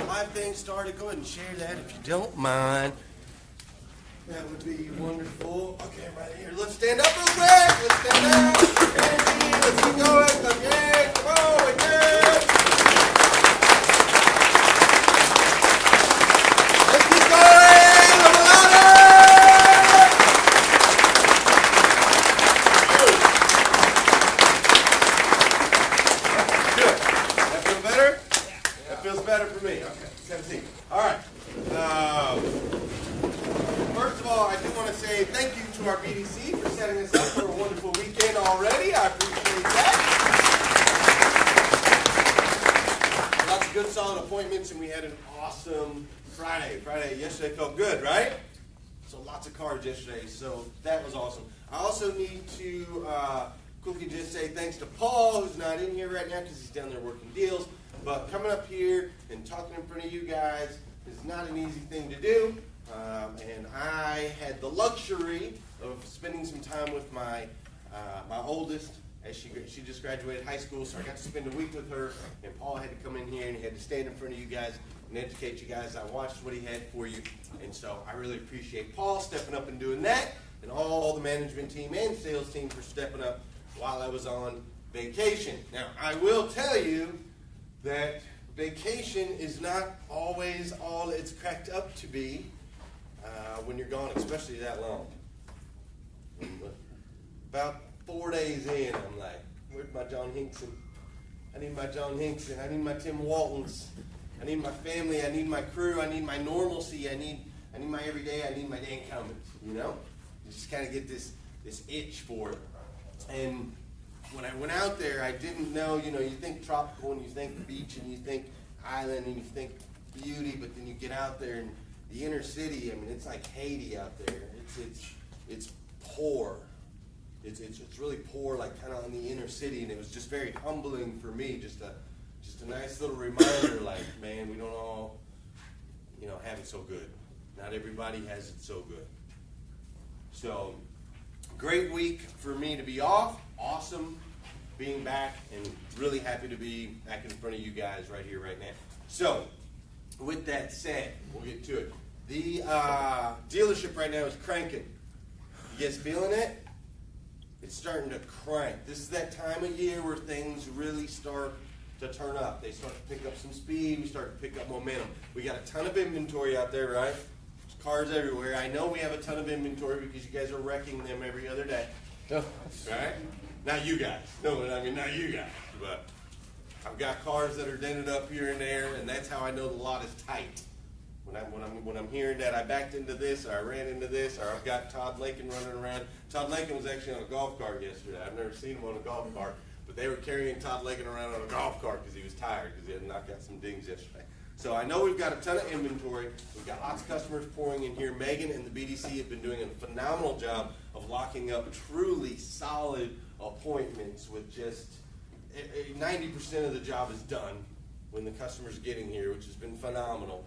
live thing started. Go ahead and share that if you don't mind. That would be wonderful. Okay, right here. Let's stand up real quick. Let's stand up. Energy. Let's keep going. Okay, come on, right there. Let's keep going. A little louder. Good. That feel better? That feels better for me. Okay, 17. All right. First of all, I do want to say thank you to our BDC for setting us up for a wonderful weekend already. I appreciate that. Lots of good, solid appointments, and we had an awesome Friday. Yesterday felt good, right? So lots of cars yesterday, so that was awesome. I also need to quickly just say thanks to Paul, who's not in here right now because he's down there working deals. But coming up here and talking in front of you guys is not an easy thing to do. And I had the luxury of spending some time with my oldest as she just graduated high school, so I got to spend a week with her, and Paul had to come in here and he had to stand in front of you guys and educate you guys. I watched what he had for you, and so I really appreciate Paul stepping up and doing that, and all the management team and sales team for stepping up while I was on vacation. Now, I will tell you that vacation is not always all it's cracked up to be. When you're gone, especially that long. About 4 days in, I'm like, where's my John Hinkson? I need my John Hinkson. I need my Tim Waltons. I need my family. I need my crew. I need my normalcy. I need my everyday. I need my Dan Cummins. You know, you just kind of get this itch for it. And when I went out there, I didn't know. You know, you think tropical and you think beach and you think island and you think beauty, but then you get out there and the inner city, I mean, it's like Haiti out there. It's poor. It's really poor, like kind of on the inner city, and it was just very humbling for me. Just a nice little reminder, like, man, we don't all, you know, have it so good. Not everybody has it so good. So, great week for me to be off. Awesome being back, and really happy to be back in front of you guys right here, right now. So, with that said, we'll get to it. The dealership right now is cranking. You guys feeling it? It's starting to crank. This is that time of year where things really start to turn up. They start to pick up some speed. We start to pick up momentum. We got a ton of inventory out there, right? There's cars everywhere. I know we have a ton of inventory because you guys are wrecking them every other day. Right? Not you guys. No, I mean, not you guys. But I've got cars that are dented up here and there, and that's how I know the lot is tight. When I'm hearing that I backed into this, or I ran into this, or I've got Todd Lincoln running around. Todd Lincoln was actually on a golf cart yesterday. I've never seen him on a golf cart, but they were carrying Todd Lincoln around on a golf cart because he was tired because he had knocked out some dings yesterday. So I know we've got a ton of inventory. We've got lots of customers pouring in here. Megan and the BDC have been doing a phenomenal job of locking up truly solid appointments with just 90% of the job is done when the customer's getting here, which has been phenomenal.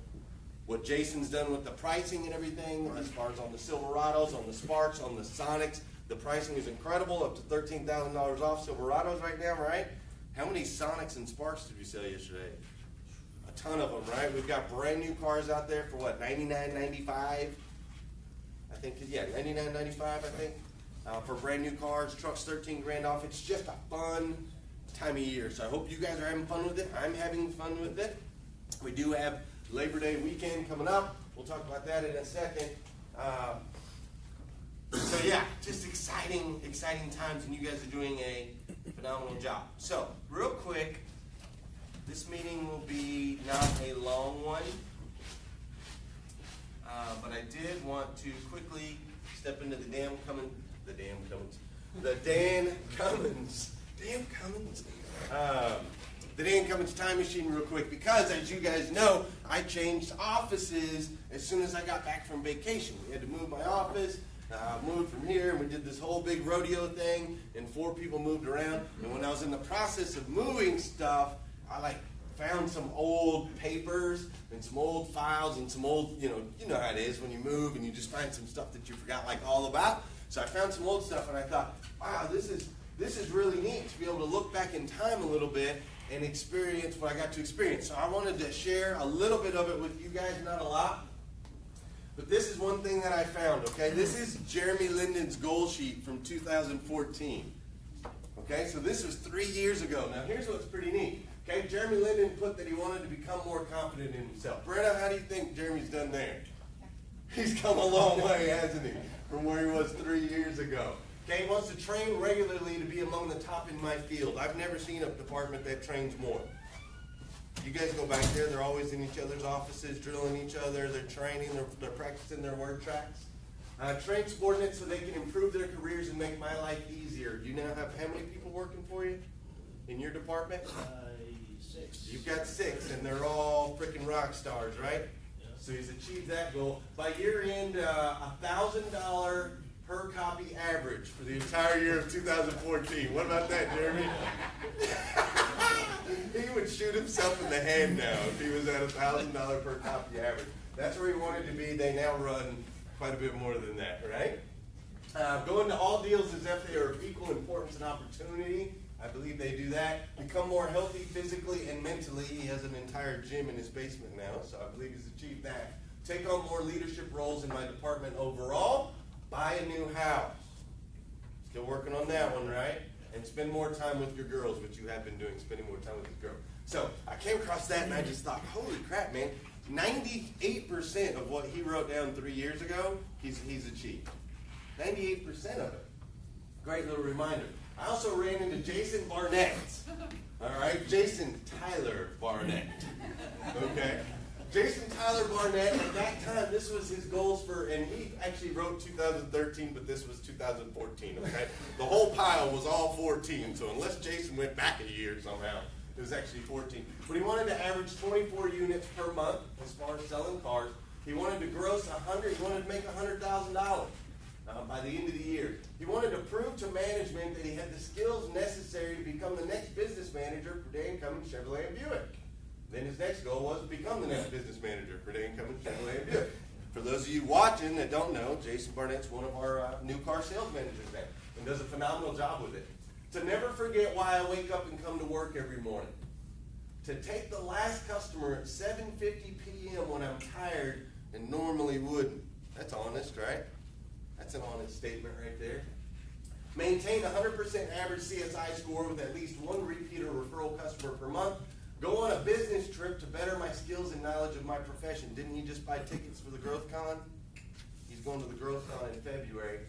What Jason's done with the pricing and everything, as far as on the Silverados, on the Sparks, on the Sonics, the pricing is incredible, up to $13,000 off Silverados right now, right? How many Sonics and Sparks did we sell yesterday? A ton of them, right? We've got brand new cars out there for what, $99.95? I think, yeah, $99.95, I think, for brand new cars. Truck's $13,000 off. It's just a fun time of year. So I hope you guys are having fun with it. I'm having fun with it. We do have Labor Day weekend coming up. We'll talk about that in a second. So yeah, just exciting times, and you guys are doing a phenomenal job. So real quick, this meeting will be not a long one, but I did want to quickly step into the Dan Cummins. The Dan Cummins time machine real quick, because as you guys know, I changed offices as soon as I got back from vacation. We had to move my office, moved from here, and we did this whole big rodeo thing, and 4 people moved around. And when I was in the process of moving stuff, I found some old papers and some old files and some old, you know how it is when you move and you just find some stuff that you forgot all about. So I found some old stuff, and I thought, wow, this is really neat to be able to look back in time a little bit and experience what I got to experience. So I wanted to share a little bit of it with you guys, not a lot. But this is one thing that I found, okay? This is Jeremy Linden's goal sheet from 2014. Okay, so this was 3 years ago. Now here's what's pretty neat. Okay, Jeremy Linden put that he wanted to become more confident in himself. Brenna, how do you think Jeremy's done there? He's come a long way, hasn't he? From where he was 3 years ago. Okay, he wants to train regularly to be among the top in my field. I've never seen a department that trains more. You guys go back there, they're always in each other's offices, drilling each other, they're training, they're practicing their word tracks. Train subordinates so they can improve their careers and make my life easier. You now have how many people working for you in your department? 6. You've got 6, and they're all freaking rock stars, right? Yeah. So he's achieved that goal. By year end, $1,000 per copy average for the entire year of 2014. What about that, Jeremy? He would shoot himself in the hand now if he was at $1,000 per copy average. That's where he wanted to be. They now run quite a bit more than that, right? Going to all deals as if they are of equal importance and opportunity. I believe they do that. Become more healthy physically and mentally. He has an entire gym in his basement now, so I believe he's achieved that. Take on more leadership roles in my department overall. Buy a new house. Still working on that one, right? And spend more time with your girls, which you have been doing, spending more time with your girls. So I came across that and I just thought, holy crap, man. 98% of what he wrote down 3 years ago, he's achieved. 98% of it. Great little reminder. I also ran into Jason Barnett. All right, Jason Tyler Barnett. Okay. Jason Tyler Barnett, at that time, this was his goals for, and he actually wrote 2013, but this was 2014, okay? The whole pile was all 14, so unless Jason went back a year somehow, it was actually 14. But he wanted to average 24 units per month as far as selling cars. He wanted to gross 100, he wanted to make $100,000 by the end of the year. He wanted to prove to management that he had the skills necessary to become the next business manager for Dane Cummins Chevrolet and Buick. Then his next goal was to become the next business manager for Dane Cummins Chevrolet and Buick. For those of you watching that don't know, Jason Barnett's one of our new car sales managers now and does a phenomenal job with it. To never forget why I wake up and come to work every morning. To take the last customer at 7:50 p.m. when I'm tired and normally wouldn't. That's honest, right? That's an honest statement right there. Maintain 100% average CSI score with at least one repeat or referral customer per month. Go on a business trip to better my skills and knowledge of my profession. Didn't he just buy tickets for the Growth Con? He's going to the Growth Con in February.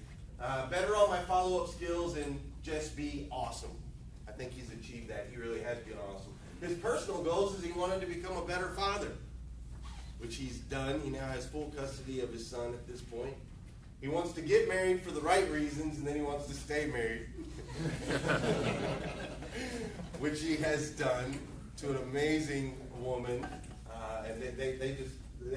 Better all my follow-up skills and just be awesome. I think he's achieved that. He really has been awesome. His personal goals is he wanted to become a better father, which he's done. He now has full custody of his son at this point. He wants to get married for the right reasons, and then he wants to stay married, which he has done to an amazing woman, and they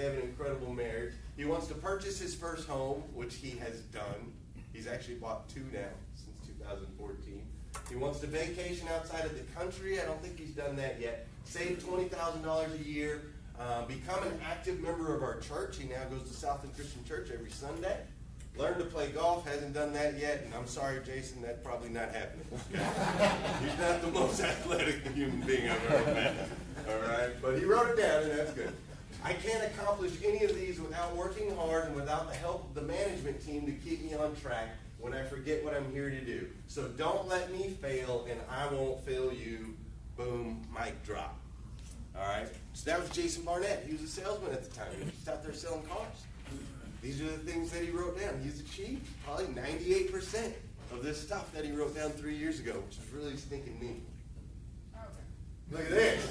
have an incredible marriage. He wants to purchase his first home, which he has done. He's actually bought 2 now since 2014. He wants to vacation outside of the country. I don't think he's done that yet. Save $20,000 a year. Become an active member of our church. He now goes to Southland Christian Church every Sunday. Learn to play golf. Hasn't done that yet. And I'm sorry, Jason, that's probably not happening. He's not the most athletic human being I've ever met. All right? But he wrote it down, and that's good. I can't accomplish any of these without working hard and without the help of the management team to keep me on track when I forget what I'm here to do. So don't let me fail, and I won't fail you. Boom, mic drop. All right? So that was Jason Barnett. He was a salesman at the time. He was just out there selling cars. These are the things that he wrote down. He's achieved probably 98% of this stuff that he wrote down 3 years ago, which is really stinking neat. Look at this.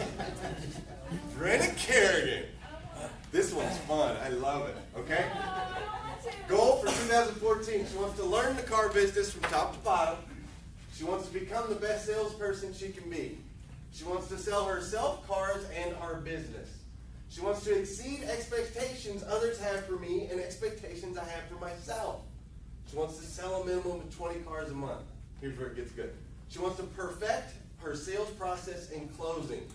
Brenna Kerrigan. This one's fun. I love it. Okay? Goal for 2014. She wants to learn the car business from top to bottom. She wants to become the best salesperson she can be. She wants to sell herself cars and our business. She wants to exceed expectations others have for me and expectations I have for myself. She wants to sell a minimum of 20 cars a month. Here's where it gets good. She wants to perfect her sales process in closing.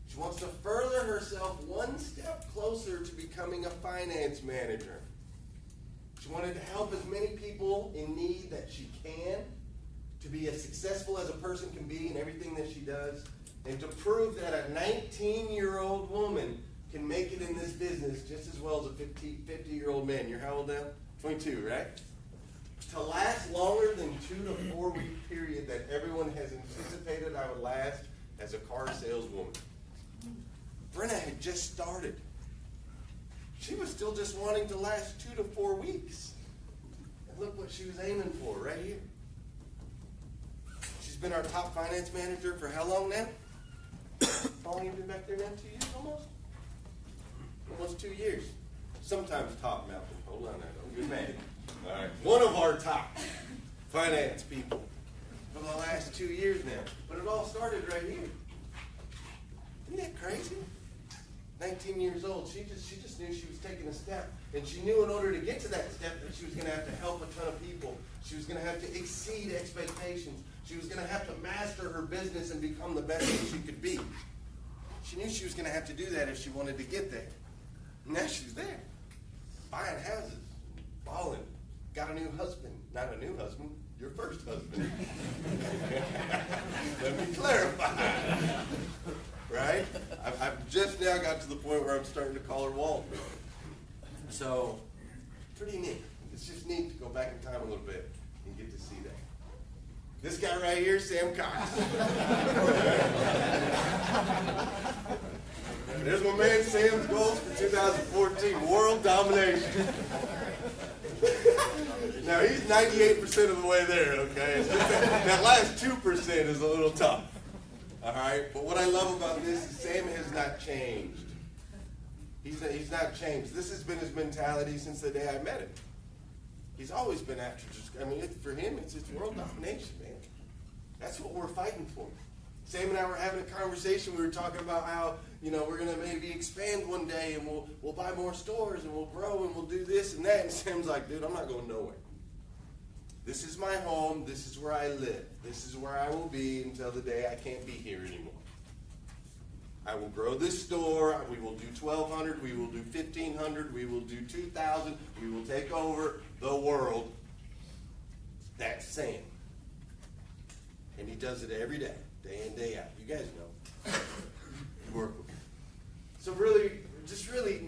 She wants to further herself one step closer to becoming a finance manager. She wanted to help as many people in need that she can, to be as successful as a person can be in everything that she does, and to prove that a 19-year-old woman can make it in this business just as well as a 50-year-old man. You're how old now? 22, right? To last longer than 2 to 4 week period that everyone has anticipated I would last as a car saleswoman. Brenna had just started. She was still just wanting to last 2 to 4 weeks. And look what she was aiming for right here. She's been our top finance manager for how long now? How long have you been back there now? 2 years almost? Almost 2 years. Sometimes top, Malcolm. Hold on now. Don't get mad. All right. One of our top finance people for the last 2 years now. But it all started right here. Isn't that crazy? 19 years old. She just knew she was taking a step. And she knew in order to get to that step that she was going to have to help a ton of people. She was going to have to exceed expectations. She was going to have to master her business and become the best that she could be. She knew she was going to have to do that if she wanted to get there. And now she's there. Buying houses. Balling. Got a new husband. Not a new husband. Your first husband. Let me clarify. Right? I've just now got to the point where I'm starting to call her Walt. So, pretty neat. It's just neat to go back in time a little bit and get to see that. This guy right here, Sam Cox. There's my man Sam's goals for 2014, world domination. Now, he's 98% of the way there, okay? It's just that last 2% is a little tough. All right? But what I love about this is Sam has not changed. He's not changed. This has been his mentality since the day I met him. He's always been after for him, it's world domination, man. That's what we're fighting for. Sam and I were having a conversation. We were talking about how, we're going to maybe expand one day and we'll buy more stores and we'll grow and we'll do this and that. And Sam's like, dude, I'm not going nowhere. This is my home. This is where I live. This is where I will be until the day I can't be here anymore. I will grow this store. We will do 1,200. We will do 1,500. We will do 2,000. We will take over the world. That's Sam. And he does it every day in, day out. You guys know. You work with him. So really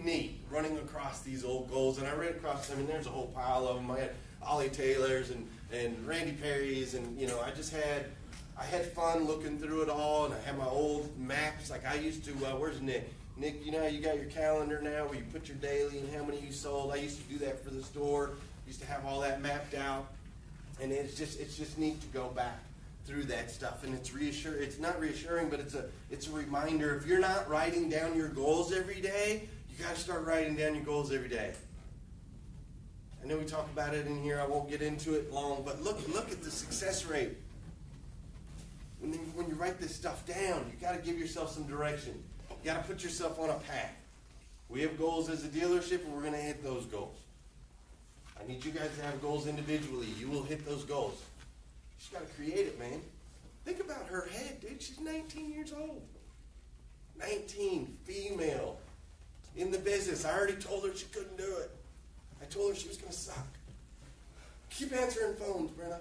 neat running across these old goals. And I ran across, there's a whole pile of them. I had Ollie Taylor's and Randy Perry's, and I had fun looking through it all, and I had my old maps like I used to. Where's Nick? Nick, you got your calendar now where you put your daily and how many you sold. I used to do that for the store. Used to have all that mapped out, and it's just neat to go back through that stuff, and it's not reassuring, but it's a reminder. If you're not writing down your goals every day, you got to start writing down your goals every day. I know we talk about it in here. I won't get into it long, but look at the success rate. When you write this stuff down, you got to give yourself some direction. You got to put yourself on a path. We have goals as a dealership, and we're going to hit those goals. I need you guys to have goals individually. You will hit those goals. You just got to create it, man. Think about her head, dude. She's 19 years old. 19, female, in the business. I already told her she couldn't do it. I told her she was going to suck. Keep answering phones, Brenna.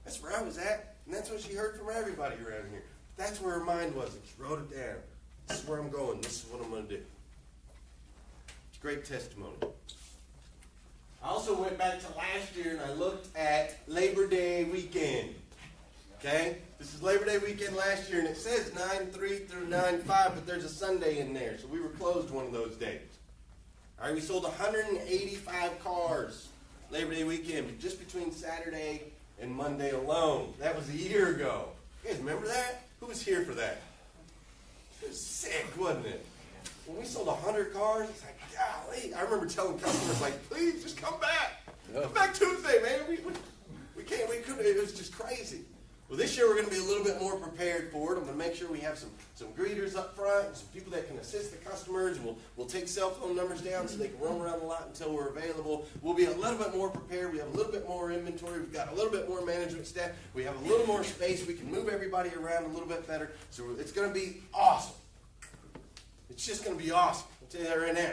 That's where I was at, and that's what she heard from everybody around here. That's where her mind was, and she wrote it down. This is where I'm going. This is what I'm going to do. It's a great testimony. I also went back to last year, and I looked at Labor Day weekend. Okay? This is Labor Day weekend last year, and it says 9/3 through 9/5, but there's a Sunday in there, so we were closed one of those days. All right, we sold 185 cars Labor Day weekend, just between Saturday and Monday alone. That was a year ago. You guys remember that? Who was here for that? It was sick, wasn't it? When we sold 100 cars, it's like, golly. I remember telling customers, like, please, just come back. Come back Tuesday, man. We can't, we couldn't. It was just crazy. Well, this year we're going to be a little bit more prepared for it. I'm going to make sure we have some greeters up front, and some people that can assist the customers. And we'll take cell phone numbers down so they can roam around a lot until we're available. We'll be a little bit more prepared. We have a little bit more inventory. We've got a little bit more management staff. We have a little more space. We can move everybody around a little bit better. So it's going to be awesome. It's just going to be awesome. I'll tell you that right now.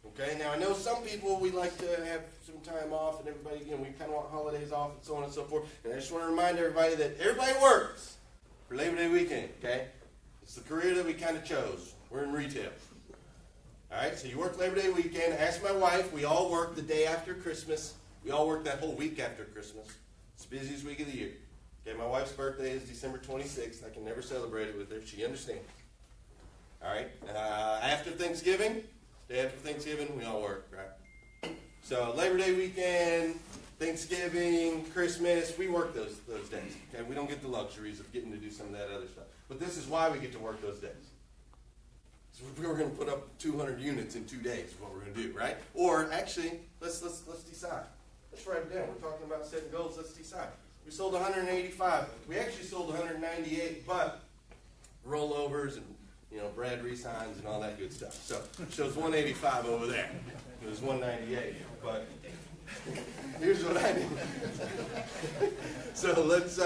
Okay, now I know some people, we like to have some time off, and everybody, we kind of want holidays off and so on and so forth. And I just want to remind everybody that everybody works. for Labor Day weekend, okay? It's the career that we kind of chose. We're in retail. All right, so you work Labor Day weekend. Ask my wife. We all work the day after Christmas. We all work that whole week after Christmas. It's the busiest week of the year. Okay, my wife's birthday is December 26th. I can never celebrate it with her. She understands. All right, after Thanksgiving, day after Thanksgiving, we all work, right? So Labor Day weekend, Thanksgiving, Christmas, we work those days. Okay, we don't get the luxuries of getting to do some of that other stuff. But this is why we get to work those days. So we're going to put up 200 units in 2 days is what we're going to do, right? Or actually, let's decide. Let's write it down. We're talking about setting goals. Let's decide. We sold 185. We actually sold 198, but rollovers and Brad resigns and all that good stuff. So it shows 185 over there. It was 198, but here's what I did. So let's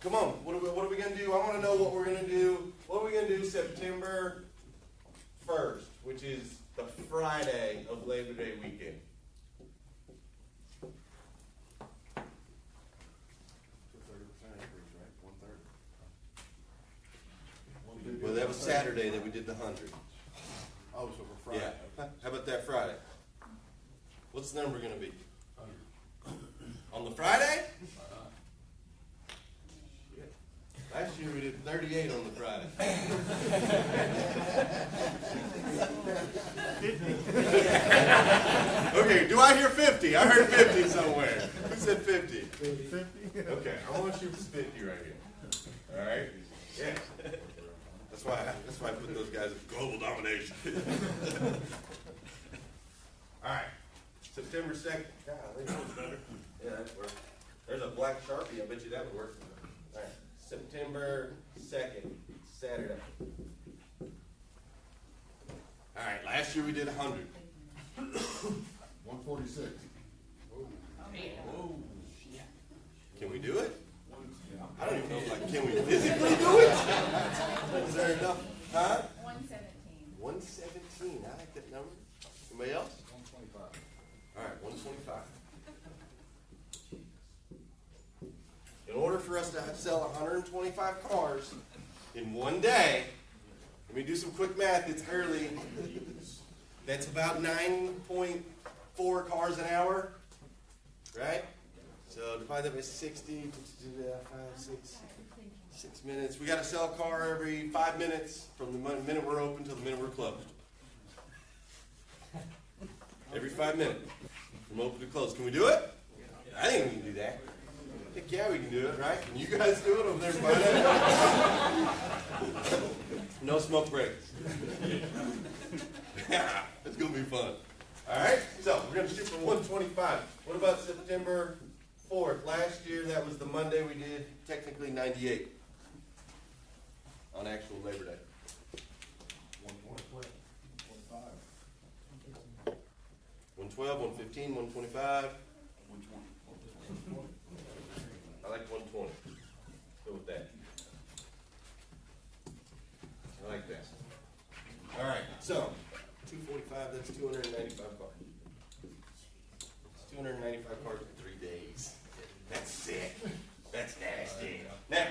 come on. What are we going to do? I want to know what we're going to do. What are we going to do September 1st, which is the Friday of Labor Day weekend? Well, that was Saturday that we did the 100. Oh, so for Friday. Yeah. How about that Friday? What's the number going to be? 100. On the Friday? Last year we did 38 on the Friday. Okay, do I hear 50? I heard 50 somewhere. Who said 50? 50? Okay, I want to shoot for 50 right here. All right? Yeah. That's why I put those guys in global domination. All right. September 2nd. God, I think that's better. Yeah, that works. There's a black Sharpie. I bet you that would work. All right. September 2nd, Saturday. All right. Last year we did 100. 146. Oh, Can we do it? I don't even know can we physically do it? Is there enough? Huh? 117. 117. I like that number. Anybody else? 125. All right, 125. In order for us to sell 125 cars in one day, let me do some quick math. It's early. That's about 9.4 cars an hour, right? So divide that by 60, 6 minutes. We got to sell a car every 5 minutes from the minute we're open till the minute we're closed. Every 5 minutes from open to close. Can we do it? I think we can do that. Heck yeah, we can do it, right? Can you guys do it over there by that? No smoke breaks. Yeah, it's going to be fun. All right, so we're going to shoot for 125. What about September 4th? Last year, that was the Monday we did technically 98 on actual Labor Day. 112, 115, 125. 120. I like 120. Go with that. I like that. All right, so 245, that's 295 cars. It's 295 cars in 3 days. That's sick. That's nasty. Now,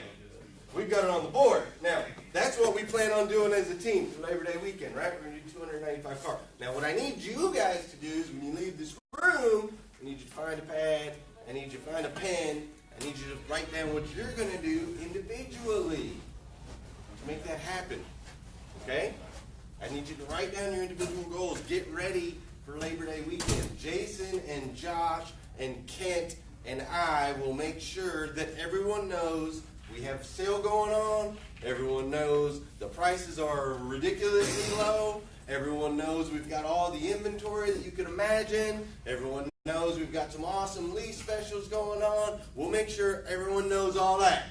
we've got it on the board. Now, that's what we plan on doing as a team for Labor Day weekend, right? We're going to do 295 cars. Now, what I need you guys to do is when you leave this room, I need you to find a pad, I need you to find a pen, I need you to write down what you're going to do individually to make that happen, okay? I need you to write down your individual goals. Get ready for Labor Day weekend. Jason and Josh and Kent and I will make sure that everyone knows we have a sale going on. Everyone knows the prices are ridiculously low. Everyone knows we've got all the inventory that you can imagine. Everyone knows we've got some awesome lease specials going on. We'll make sure everyone knows all that.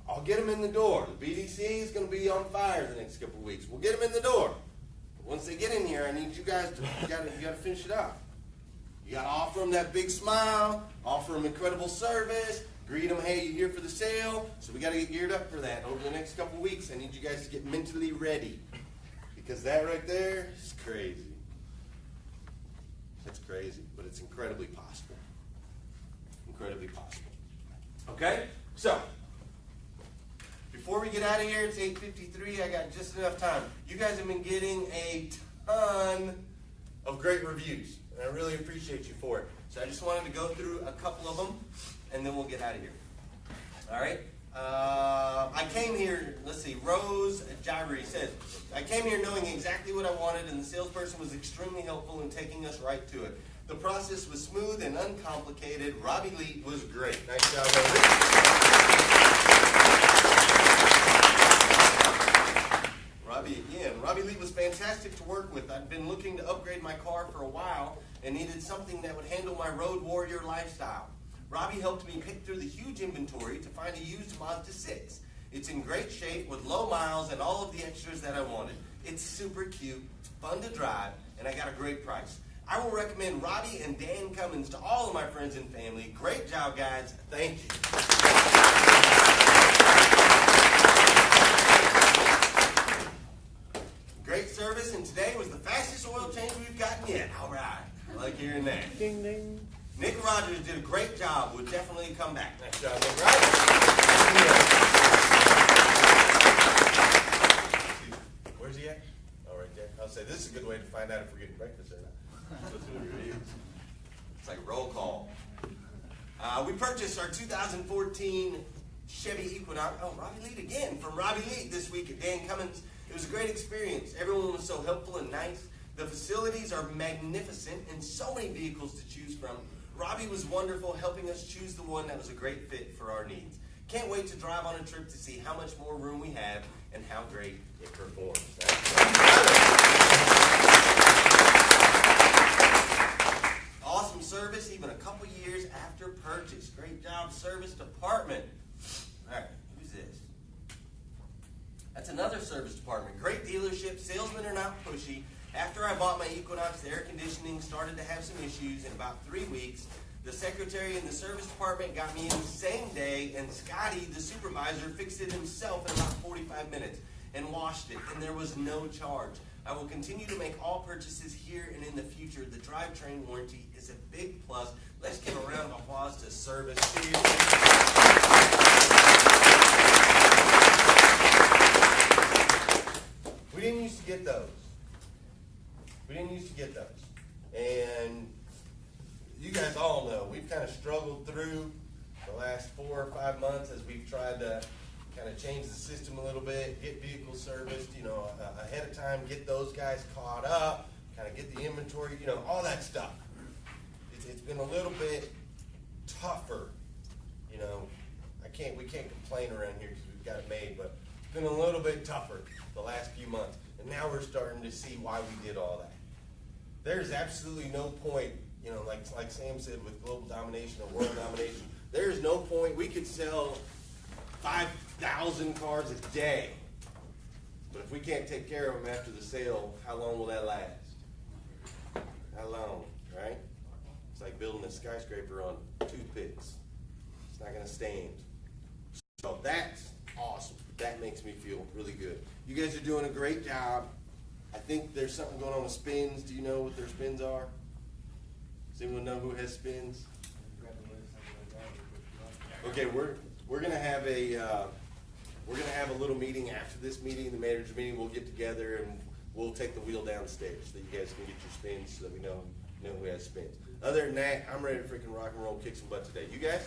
I'll get them in the door. The BDC is going to be on fire the next couple of weeks. We'll get them in the door. But once they get in here, I need you guys to, you got to finish it up. You got to offer them that big smile, offer them incredible service, greet them, hey, you're here for the sale. So we got to get geared up for that over the next couple of weeks. I need you guys to get mentally ready because that right there is crazy. That's crazy, but it's incredibly possible. Incredibly possible. Okay? So, Before we get out of here, it's 8:53. I got just enough time. You guys have been getting a ton of great reviews, and I really appreciate you for it. So I just wanted to go through a couple of them, and then we'll get out of here. All right? I came here, let's see, Rose Gyrie says, I came here knowing exactly what I wanted, and the salesperson was extremely helpful in taking us right to it. The process was smooth and uncomplicated. Robbie Lee was great. Nice job, Robbie again. Robbie Lee was fantastic to work with. I'd been looking to upgrade my car for a while and needed something that would handle my road warrior lifestyle. Robbie helped me pick through the huge inventory to find a used Mazda 6. It's in great shape with low miles and all of the extras that I wanted. It's super cute, fun to drive, and I got a great price. I will recommend Robbie and Dan Cummins to all of my friends and family. Great job, guys. Thank you. Great service, and today was the fastest oil change we've gotten yet. All right. I like hearing that. Ding, ding. Nick Rogers did a great job. Would definitely come back. Nice job, Nick. Right? Where's he at? Oh, right there. I'll say this is a good way to find out if we're getting breakfast or not. It's like roll call. We purchased our 2014 Chevy Equinox. Oh, Robbie Lead again from Robbie Lead this week at Dan Cummins. It was a great experience. Everyone was so helpful and nice. The facilities are magnificent and so many vehicles to choose from. Robbie was wonderful, helping us choose the one that was a great fit for our needs. Can't wait to drive on a trip to see how much more room we have and how great it performs. Awesome service, even a couple years after purchase. Great job, service department. All right, who's this? That's another service department. Great dealership. Salesmen are not pushy. After I bought my Equinox, the air conditioning started to have some issues. In about 3 weeks, the secretary in the service department got me in the same day, and Scotty, the supervisor, fixed it himself in about 45 minutes and washed it, and there was no charge. I will continue to make all purchases here and in the future. The drivetrain warranty is a big plus. Let's give a round of applause to Service Shield. We didn't used to get those. And you guys all know we've kind of struggled through the last 4 or 5 months as we've tried to kind of change the system a little bit, get vehicles serviced, ahead of time, get those guys caught up, kind of get the inventory, all that stuff. It's been a little bit tougher, we can't complain around here because we've got it made, but it's been a little bit tougher the last few months. And now we're starting to see why we did all that. There's absolutely no point, like Sam said with global domination or world domination, there is no point. We could sell 5,000 cars a day. But if we can't take care of them after the sale, how long will that last? How long, right? It's like building a skyscraper on toothpicks. It's not going to stand. So that's awesome. That makes me feel really good. You guys are doing a great job. I think there's something going on with spins. Do you know what their spins are? Does anyone know who has spins? Okay, we're gonna have a little meeting after this meeting, the manager's meeting. We'll get together and we'll take the wheel downstairs so that you guys can get your spins so that we know who has spins. Other than that, I'm ready to freaking rock and roll, kick some butt today. You guys?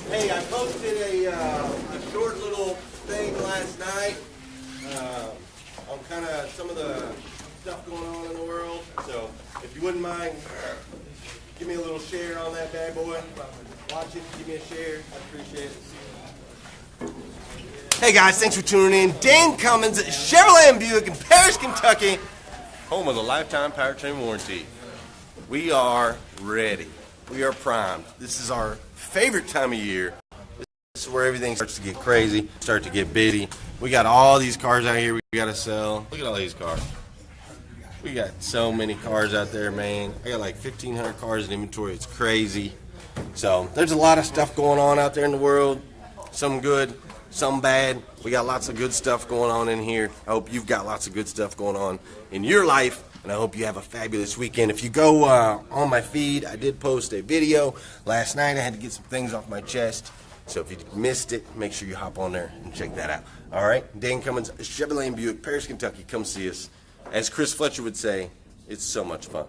Hey, I posted a short little thing last night on kind of some of the stuff going on in the world. So if you wouldn't mind, give me a little share on that bad boy. Watch it, give me a share. I appreciate it. Hey guys, thanks for tuning in. Dan Cummins at Chevrolet and Buick in Paris, Kentucky, home of the lifetime powertrain warranty. We are ready. We are primed. This is our favorite time of year. This is where everything starts to get crazy, start to get busy. We got all these cars out here we got to sell. Look at all these cars. We got so many cars out there, man. I got like 1,500 cars in inventory. It's crazy. So there's a lot of stuff going on out there in the world. Some good, some bad. We got lots of good stuff going on in here. I hope you've got lots of good stuff going on in your life, and I hope you have a fabulous weekend. If you go on my feed, I did post a video last night. I had to get some things off my chest, so if you missed it, make sure you hop on there and check that out. All right, Dan Cummins, Chevy Lane Buick, Paris, Kentucky. Come see us. As Chris Fletcher would say, it's so much fun.